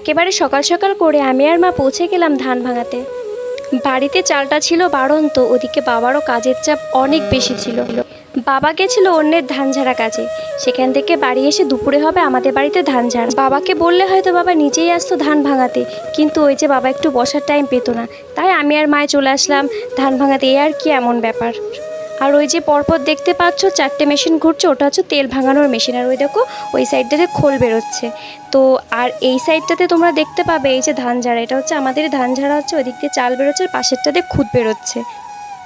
একেবারে সকাল সকাল করে আমি আর মা পৌঁছে গেলাম ধান ভাঙাতে। বাড়িতে চালটা ছিল বাড়ন্ত, ওদিকে বাবারও কাজের চাপ অনেক বেশি ছিল। বাবা গেছিল অন্যের ধান ঝাড়া কাজে, সেখান থেকে বাড়ি এসে দুপুরে হবে আমাদের বাড়িতে ধান ঝাড়া। বাবাকে বললে হয়তো বাবা নিজেই আসতো ধান ভাঙাতে, কিন্তু ওই যে বাবা একটু বসার টাইম পেত না, তাই আমি আর মায়ে চলে আসলাম ধান ভাঙাতে। এই আর কি এমন ব্যাপার। আর ওই যে পরপর দেখতে পাচ্ছ 4টে মেশিন ঘুরছে, ওটা হচ্ছে তেল ভাঙানোর মেশিন। আর ওই দেখো ওই সাইডটাতে খোল বেরোচ্ছে। তো আর এই সাইডটাতে তোমরা দেখতে পাবে এই যে ধান ঝাড়া, এটা হচ্ছে আমাদের ধান ঝাড়া হচ্ছে, ওই দিক দিয়ে চাল বেরোচ্ছে, পাশেরটাতে খুদ বেরোচ্ছে।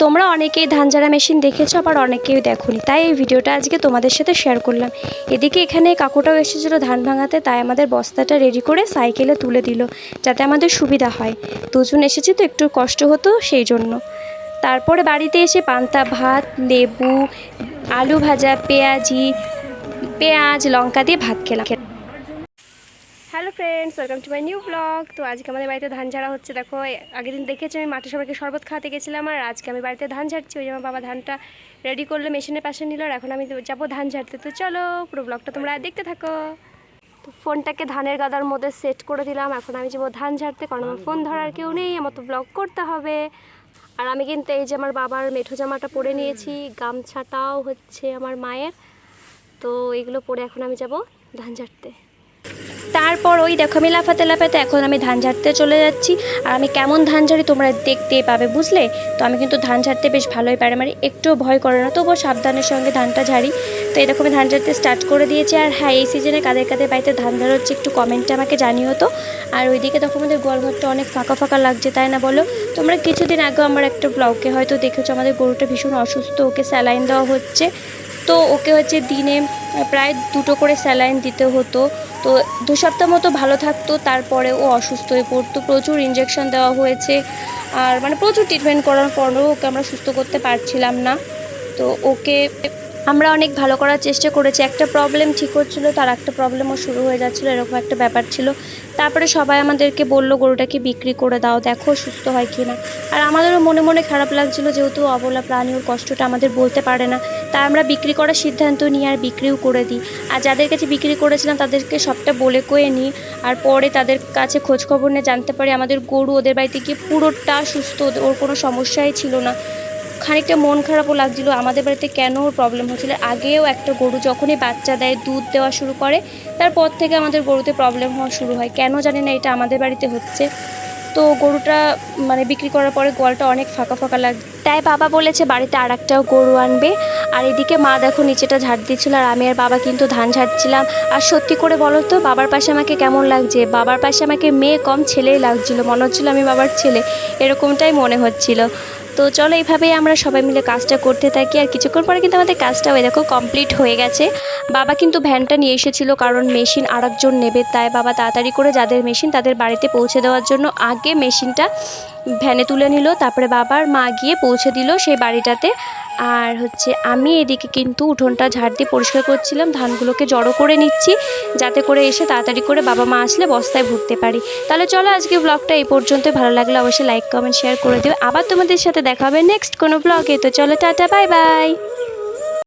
তোমরা অনেকেই ধান ঝাড়া মেশিন দেখেছো, আবার অনেকেই দেখোনি, তাই এই ভিডিওটা আজকে তোমাদের সাথে শেয়ার করলাম। এদিকে এখানে কাকুটাও এসেছিলো ধান ভাঙাতে, তাই আমাদের বস্তাটা রেডি করে সাইকেলে তুলে দিল, যাতে আমাদের সুবিধা হয়। দুজন এসেছি তো একটু কষ্ট হতো সেই জন্য। তারপরে বাড়িতে এসে পান্তা ভাত, লেবু, আলু ভাজা, পেঁয়াজ লঙ্কা দিয়ে ভাত খেলাম। Hello friends, welcome to my new blog. তো আজকে আমাদের বাড়িতে ধান ঝাড়া হচ্ছে। দেখো আগের দিন দেখেছি আমি মাঠে সবাইকে শরবত খাওয়াতে গেছিলাম, আর আজকে আমি বাড়িতে ধান ঝাড়ছি। ওই যে আমার বাবা ধানটা রেডি করলো, মেশিনের পাশে নিল, আর এখন আমি যাবো ধান ঝাড়তে। তো চলো পুরো ব্লগটা তোমরা দেখতে থাকো। তো ফোনটাকে ধানের গাদার মধ্যে সেট করে দিলাম, এখন আমি যাবো ধান ঝাড়তে, কারণ আমার ফোন ধরার কেউ নেই, আমার তো ব্লগ করতে হবে। আর আমি কিন্তু এই যে আমার বাবার মেঠো জামাটা পরে নিয়েছি, গামছাটাও হচ্ছে আমার মায়ের। তো এগুলো পরে এখন আমি যাব ধান ঝাড়তে। তারপর ওই দেখো আমি লাফাতে লাফাতে এখন আমি ধান ঝাড়তে চলে যাচ্ছি। আর আমি কেমন ধান ঝাড়ি তোমরা দেখতেই পাবে, বুঝলে? তো আমি কিন্তু ধান ঝাড়তে বেশ ভালোই পারি, আমার একটুও ভয় করে না, তবুও সাবধানের সঙ্গে ধানটা ঝাড়ি। তো এই দেখো আমি ধান ঝাড়তে স্টার্ট করে দিয়েছি। আর হ্যাঁ, এই সিজনে কাদের কাদের বাড়িতে ধান ঝাড়া হচ্ছে একটু কমেন্টে আমাকে জানিও তো। আর ওইদিকে দেখো আমাদের গোয়ালঘরটা অনেক ফাঁকা ফাঁকা লাগছে, তাই না বলো? তোমরা কিছুদিন আগে আমার একটা ব্লগে হয়তো দেখেছো আমাদের গরুটা ভীষণ অসুস্থ, ওকে স্যালাইন দেওয়া হচ্ছে। তো ওকে হচ্ছে দিনে প্রায় 2টো করে স্যালাইন দিতে হতো। তো 2 সপ্তাহ মতো ভালো থাকতো, তারপরে ও অসুস্থ হয়ে পড়তো, প্রচুর ইঞ্জেকশন দেওয়া হয়েছে, আর মানে প্রচুর ট্রিটমেন্ট করার পরেও ওকে আমরা সুস্থ করতে পারছিলাম না। তো ওকে আমরা অনেক ভালো করার চেষ্টা করেছি, একটা প্রবলেম ঠিক হচ্ছিলো, তার একটা প্রবলেমও শুরু হয়ে যাচ্ছিলো, এরকম একটা ব্যাপার ছিল। তারপরে সবাই আমাদেরকে বললো গরুটাকে বিক্রি করে দাও, দেখো সুস্থ হয় কি না। আর আমাদেরও মনে মনে খারাপ লাগছিলো, যেহেতু অবলা প্রাণী, ওর কষ্টটা আমাদের বলতে পারে না, তাই আমরা বিক্রি করার সিদ্ধান্ত নিই আর বিক্রিও করে দিই। আর যাদের কাছে বিক্রি করেছিলাম তাদেরকে সবটা বলে কয়ে নিই। আর পরে তাদের কাছে খোঁজখবর নিয়ে জানতে পারি আমাদের গরু ওদের বাড়িতে গিয়ে পুরোটা সুস্থ, ওর কোনো সমস্যাই ছিল না। খানিকটা মন খারাপও লাগছিলো আমাদের বাড়িতে কেন ওর প্রবলেম হচ্ছিলো। আগেও একটা গরু যখনই বাচ্চা দেয়, দুধ দেওয়া শুরু করে, তারপর থেকে আমাদের গরুতে প্রবলেম হওয়া শুরু হয়, কেন জানি না এটা আমাদের বাড়িতে হচ্ছে। তো গরুটা মানে বিক্রি করার পরে গোয়ালটা অনেক ফাঁকা ফাঁকা লাগে, তাই বাবা বলেছে বাড়িতে আর একটাও গরু আনবে। আর এদিকে মা দেখো নিচেটা ঝাড় দিচ্ছিলো, আর আমি আর বাবা কিন্তু ধান ঝাড়ছিলাম। আর সত্যি করে বলো তো বাবার পাশে আমাকে কেমন লাগছে? বাবার পাশে আমাকে মেয়ে কম ছেলেই লাগছিলো, মনে হচ্ছিলো আমি বাবার ছেলে, এরকমটাই মনে হচ্ছিলো। তো চলো এইভাবেই আমরা সবাই মিলে কাজটা করতে থাকি। আর কিছুক্ষণ পরে কিন্তু আমাদের কাজটা ওই দেখো কমপ্লিট হয়ে গেছে। বাবা কিন্তু ভ্যানটা নিয়ে এসেছিলো, কারণ মেশিন আরেকজন নেবে, তাই বাবা তাড়াতাড়ি করে যাদের মেশিন তাদের বাড়িতে পৌঁছে দেওয়ার জন্য আগে মেশিনটা ভ্যানে তুলে নিল, তারপরে বাবার মা গিয়ে পৌঁছে দিল সেই বাড়িটাতে। আর হচ্ছে আমি এদিকে কিন্তু উঠোনটা ঝাড় দিয়ে পরিষ্কার করছিলাম, ধানগুলোকে জড়ো করে নিচ্ছি, যাতে করে এসে তাড়াতাড়ি করে বাবা মা আসলে বস্তায় ভরতে পারি। তাহলে চলো আজকে ব্লগটা এই পর্যন্ত, ভালো লাগলে অবশ্যই লাইক কমেন্ট শেয়ার করে দিও। আবার তোমাদের সাথে দেখা হবে নেক্সট কোনো ব্লগে। তো চলো টাটা, বাই বাই।